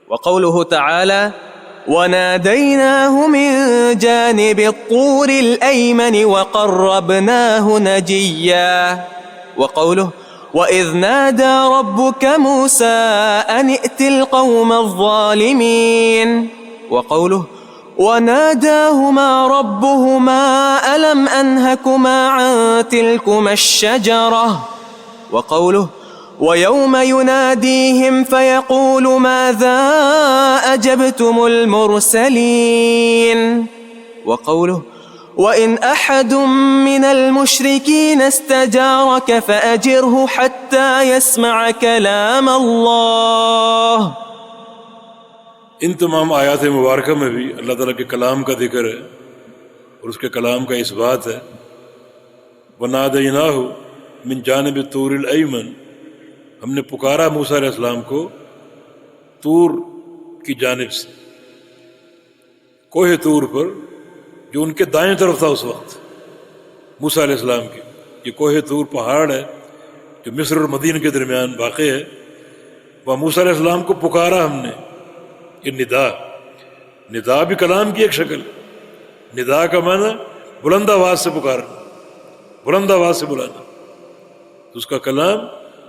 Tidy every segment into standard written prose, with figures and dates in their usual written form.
وقوله تعالى وناديناه من جانب الطور الأيمن وقربناه نجيا. وقوله وإذ نادى ربك موسى أن ائت القوم الظالمين. وقوله وناداهما ربهما ألم أنهكما عن تلكما الشجرة. وقوله ويوم يناديهم فيقول ماذا أجبتم المرسلين. وقوله وإن أحد من المشركين استجارك فأجره حتى يسمع كلام الله. ان تمام آیات مبارکہ میں بھی اللہ تعالیٰ کے کلام کا ذکر ہے اور اس کے کلام کا اس بات ہے وَنَادَيْنَاهُ مِن جانب الطور الأيمن، ہم نے پکارا موسیٰ علیہ السلام کو طور کی جانب سے، کوہ طور پر جو ان کے دائیں طرف تھا اس وقت موسیٰ علیہ السلام کی. یہ کوہ طور پہاڑ ہے جو مصر اور مدینہ کے درمیان واقع ہے. وہاں موسیٰ علیہ السلام کو پکارا ہم نے. یہ ندا بھی کلام کی ایک شکل. ندا کا معنی بلند آواز سے پکارنا، بلند آواز سے بلانا. تو اس کا کلام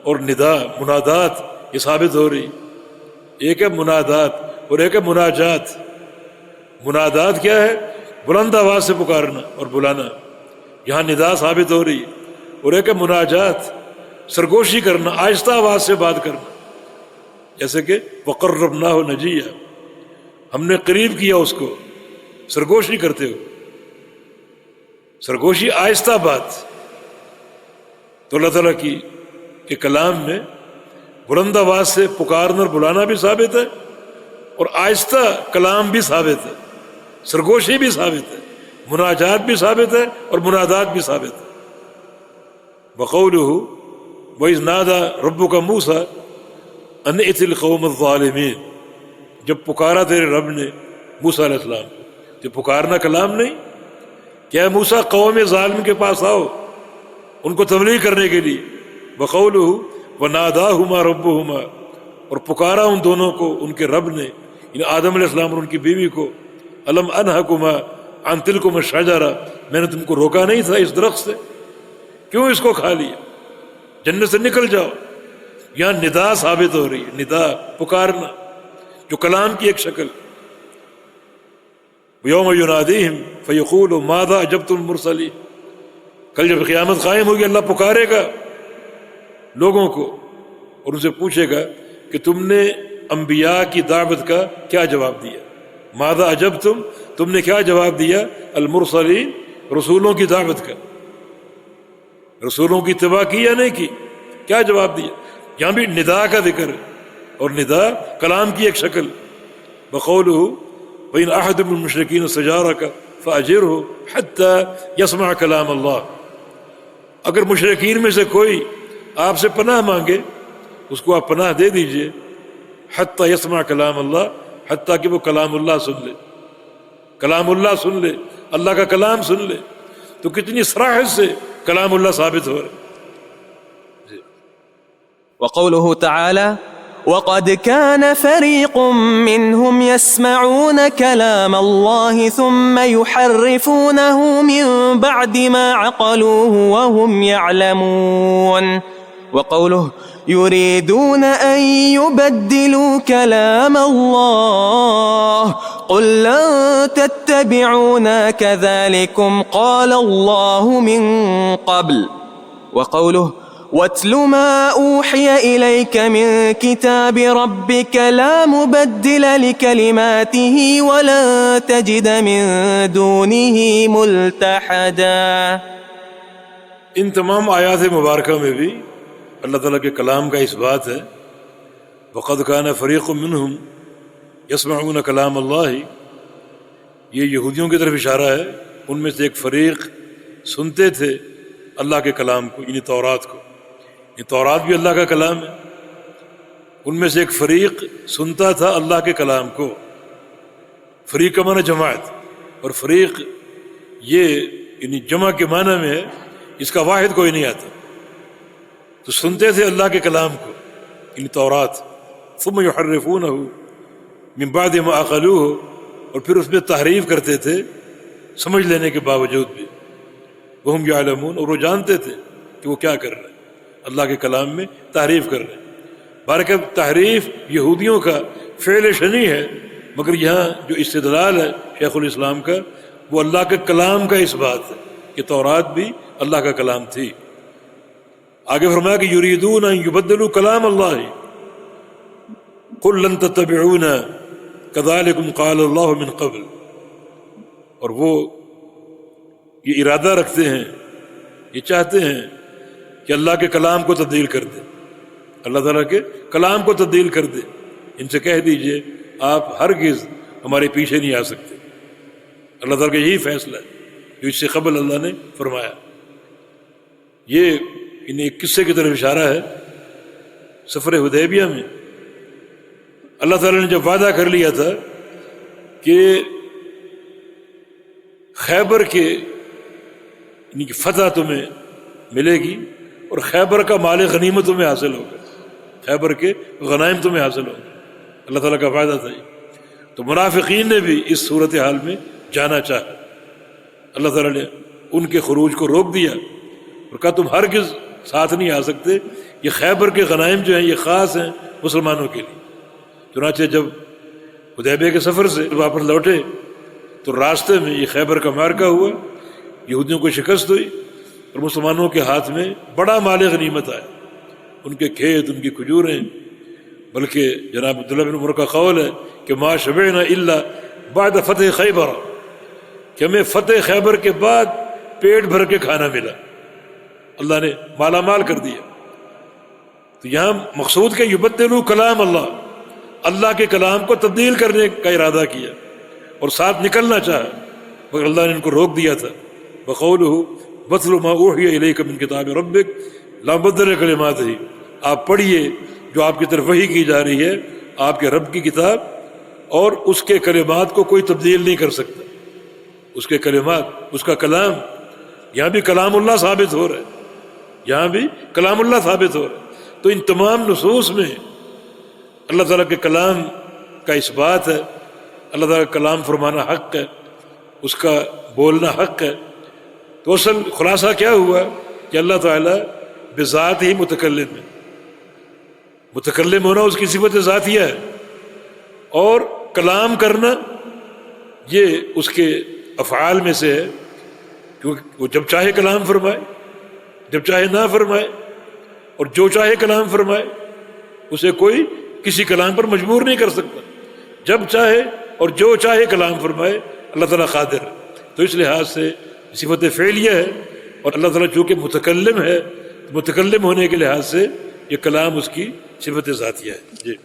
اور ندا منادات یہ ثابت ہو رہی. ایک ہے منادات اور ایک ہے مناجات. منادات کیا ہے؟ بلند آواز سے پکارنا اور بلانا. یہاں ندا ثابت ہو رہی ہے. اور ایک ہے مناجات، سرگوشی کرنا، آہستہ آواز سے بات کرنا. جیسے کہ وَقَرَّبْنَاهُ نَجِيًّا، ہم نے قریب کیا اس کو سرگوشی کرتے ہو. سرگوشی آہستہ بات. تو اللہ تعالیٰ کی کے کلام میں بلند آواز سے پکارنا اور بلانا بھی ثابت ہے اور آہستہ کلام بھی ثابت ہے، سرگوشی بھی ثابت ہے، مناجات بھی ثابت ہے اور منادات بھی ثابت ہے. وَقَوْلُهُ وَإِذْ نَادَى رَبُّكَ مُوسَىٰ أَنِ ائْتِ الْقَوْمَ الظَّالِمِينَ، جب پکارا تیرے رب نے موسیٰ علیہ السلام کو. یہ پکارنا کلام نہیں؟ کیا موسیٰ قوم ظالم کے پاس آؤ ان کو تبلیغ کرنے کے لیے. وَقَوْلُهُ وَنَادَاهُمَا رَبُّهُمَا، اور پکارا ان دونوں کو ان کے رب نے، یعنی آدم علیہ السلام اور ان کی بیوی کو. أَلَمْ أَنْهَكُمَا عَنْ تِلْكُمَا الشَّجَرَةِ، میں نے تم کو روکا نہیں تھا اس درخت سے، کیوں اس کو کھا لیا؟ جنت سے نکل جاؤ. یہاں ندا ثابت ہو رہی ہے، ندا پکارنا جو کلام کی ایک شکل. یوم ینادیہم فیقول ماذا اجبتم المرسلین، کل جب قیامت قائم ہوگی اللہ پکارے گا لوگوں کو اور ان سے پوچھے گا کہ تم نے انبیاء کی دعوت کا کیا جواب دیا. ماذا اجبتم، تم نے کیا جواب دیا؟ المرسلین، رسولوں کی دعوت کا. رسولوں کی اتباع کی یا نہیں کی، کیا جواب دیا؟ یہاں بھی ندا کا ذکر ہے اور ندا کلام کی ایک شکل. بقولہ وَإِنْ أَحَدٌ مِّنَ الْمُشْرِكِينَ اسْتَجَارَكَ فَأَجِرْهُ حَتَّى يَسْمَعَ كَلَامَ اللَّهِ، اگر مشرکین میں سے کوئی آپ سے پناہ مانگے اس کو آپ پناہ دے دیجئے. حَتَّى يَسْمَعَ كَلَامَ اللَّهِ، حتیٰ کہ وہ کلام اللہ سن لے. کلام اللہ سن لے، اللہ کا کلام سن لے. تو کتنی صراحت سے کلام اللہ ثابت ہو رہا ہے. وقوله تعالى وقد كان فريق منهم يسمعون كلام الله ثم يحرفونه من بعد ما عقلوه وهم يعلمون. وقوله يريدون أن يبدلوا كلام الله قل لن تتبعونا كذلكم قال الله من قبل. وقوله واتل ما أوحي إليك من كتاب ربك لا مبدل لكلماته ولن تجد من دونه ملتحدا. ان تمام آیات مبارکہ میں بھی اللہ تعالیٰ کے کلام کا اس بات ہے. وَقَدْ كَانَ فَرِيقٌ مِّنْهُمْ يَسْمَعُونَ كَلَامَ اللَّهِ، یہ یہودیوں کی طرف اشارہ ہے. ان میں سے ایک فریق سنتے تھے اللہ کے کلام کو، یعنی تورات کو. یہ تورات بھی اللہ کا کلام ہے. ان میں سے ایک فریق سنتا تھا اللہ کے کلام کو. فریق کا معنی جماعت، اور فریق یہ یعنی جمع کے معنی میں ہے، اس کا واحد کوئی نہیں آتا. تو سنتے تھے اللہ کے کلام کو، یعنی تورات. ثم یحرفونہ، من بعد ما عقلوہ، اور پھر اس میں تحریف کرتے تھے سمجھ لینے کے باوجود بھی، وہم یعلمون، اور وہ جانتے تھے کہ وہ کیا کر رہے ہیں، اللہ کے کلام میں تحریف کر رہے ہیں۔ بارکہ تحریف یہودیوں کا فعل شنی ہے، مگر یہاں جو استدلال ہے شیخ الاسلام کا وہ اللہ کے کلام کا اس بات ہے کہ تورات بھی اللہ کا کلام تھی۔ آگے فرمایا کہ یریدون ان یبدلوا کلام اللہ قل لن تتبعونا کذالکم قال اللہ من قبل، اور وہ یہ ارادہ رکھتے ہیں، یہ چاہتے ہیں کہ اللہ کے کلام کو تبدیل کر دے، اللہ تعالیٰ کے کلام کو تبدیل کر دے۔ ان سے کہہ دیجئے آپ ہرگز ہمارے پیچھے نہیں آ سکتے۔ اللہ تعالیٰ کا یہی فیصلہ ہے جو اس سے قبل اللہ نے فرمایا۔ یہ انہیں ایک قصے کی طرف اشارہ ہے۔ سفر حدیبیہ میں اللہ تعالیٰ نے جب وعدہ کر لیا تھا کہ خیبر کے یعنی کہ فتح تمہیں ملے گی اور خیبر کا مال غنیمت تمہیں حاصل ہوگا، خیبر کے غنائم تمہیں حاصل ہوگا، اللہ تعالیٰ کا وعدہ تھا یہ۔ تو منافقین نے بھی اس صورتحال میں جانا چاہا، اللہ تعالیٰ نے ان کے خروج کو روک دیا اور کہا تم ہرگز ساتھ نہیں آ سکتے، یہ خیبر کے غنائم جو ہیں یہ خاص ہیں مسلمانوں کے لیے۔ چنانچہ جب حدیبیہ کے سفر سے واپس لوٹے تو راستے میں یہ خیبر کا معرکہ ہوا، یہودیوں کو شکست ہوئی اور مسلمانوں کے ہاتھ میں بڑا مال غنیمت آیا، ان کے کھیت، ان کی کھجوریں، بلکہ جناب عبداللہ بن عمر کا قول ہے کہ ما شبعنا الا بعد فتح خیبر، کہ ہمیں فتح خیبر کے بعد پیٹ بھر کے کھانا ملا، اللہ نے مالا مال کر دیا۔ تو یہاں مقصود کہ یبدلوا کلام اللہ، اللہ کے کلام کو تبدیل کرنے کا ارادہ کیا اور ساتھ نکلنا چاہا، مگر اللہ نے ان کو روک دیا تھا۔ وقولہ واتل ما اوحی الیک من کتاب ربک لا مبدل لکلماتہ، آپ پڑھیے جو آپ کی طرف وحی کی جا رہی ہے آپ کے رب کی کتاب، اور اس کے کلمات کو کوئی تبدیل نہیں کر سکتا، اس کے کلمات، اس کا کلام، یہاں بھی کلام اللہ ثابت ہو رہا ہے، یہاں بھی کلام اللہ ثابت ہو رہا ہے۔ تو ان تمام نصوص میں اللہ تعالیٰ کے کلام کا اس بات ہے، اللہ تعالیٰ کا کلام فرمانا حق ہے، اس کا بولنا حق ہے۔ تو اصل خلاصہ کیا ہوا کہ اللہ تعالیٰ بذات ہی متکلم ہے، متکلم ہونا اس کی صفت ذاتیہ ہے، اور کلام کرنا یہ اس کے افعال میں سے ہے، کیونکہ وہ جب چاہے کلام فرمائے، جب چاہے نہ فرمائے، اور جو چاہے کلام فرمائے، اسے کوئی کسی کلام پر مجبور نہیں کر سکتا، جب چاہے اور جو چاہے کلام فرمائے، اللہ تعالیٰ قادر ہے۔ تو اس لحاظ سے صفت فعلیہ ہے، اور اللہ تعالیٰ چونکہ متکلم ہے، متکلم ہونے کے لحاظ سے یہ کلام اس کی صفت ذاتیہ ہے۔ جی